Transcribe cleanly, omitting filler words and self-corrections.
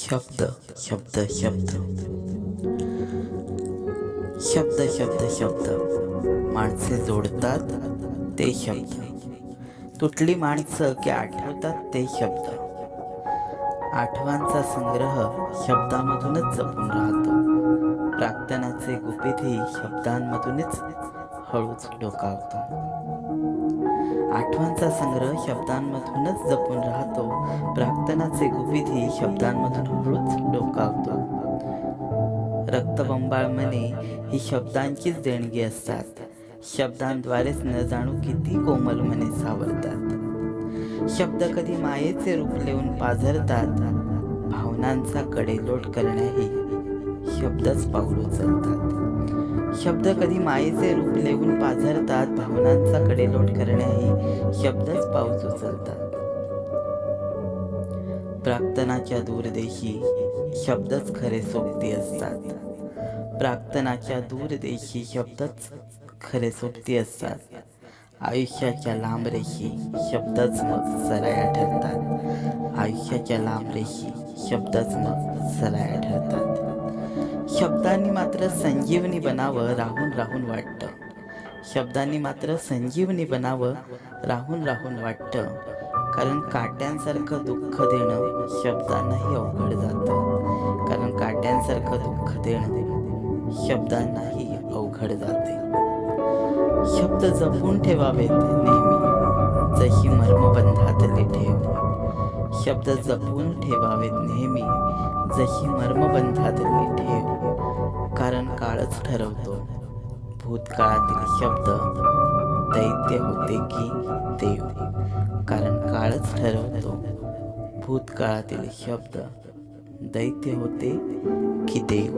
शब्द शब्द शब्द शब्द शब्द शब्द माणसे जोडतात ते शब्द. तुटली माणसं की आठवतात ते शब्द. आठवांचा संग्रह शब्दांमधूनच जपून राहतो. प्रार्थनाचे गुपितही शब्दांमधूनच हळूच डोकावतो. आठवांचा संग्रह शब्दांमधूनच जपून राहतो. प्रार्थनाचे गुपितही शब्दांमधून हळूच डोकावतो. रक्तबंबाळ मने ही शब्दांचीच देणगी असतात. शब्दांद्वारेच न जाणू किती कोमल मने सावरतात. शब्द कधी मायेचे रूप लेऊन पाझरतात. भावनांचा कडेलोट करण्याही शब्दच पाऊल उचलतात. शब्द कधी मायेचे रूप लेऊन पाझरतात. भावनांचा कडेलोट करण्याही शब्दच पाऊल उचलतात. प्रार्थनाच्या दूरदेशी शब्दच खरे सोबती असतात. प्रार्थनाच्या दूरदेशी शब्दच खरे सोबती असतात. आयुष्याच्या लांब रेषी शब्दच मग सराया ठरतात. आयुष्याच्या लांब रेषी शब्दच मग सराया ठरतात. शब्दांनी मात्र संजीवनी बनावं राहून राहून वाटतं. शब्दांनी मात्र संजीवनी बनावं राहून राहून वाटतं. कारण काट्यांसारखं दुःख देणं शब्दांनाही अवघड जातं. कारण काट्यांसारखं दुःख देणं शब्दांनाही अवघड जाते. शब्द जपून ठेवावेत नेहमी जशी मर्मबंधातले ठेव. शब्द जपून ठेवावेत नेहमी जशी मर्मबंधातले ठेव. कारण काळच ठरवतो भूतकाळातील शब्द दैत्य होते की देव. कारण काळच ठरवतो भूतकाळातील शब्द दैत्य होते की देव.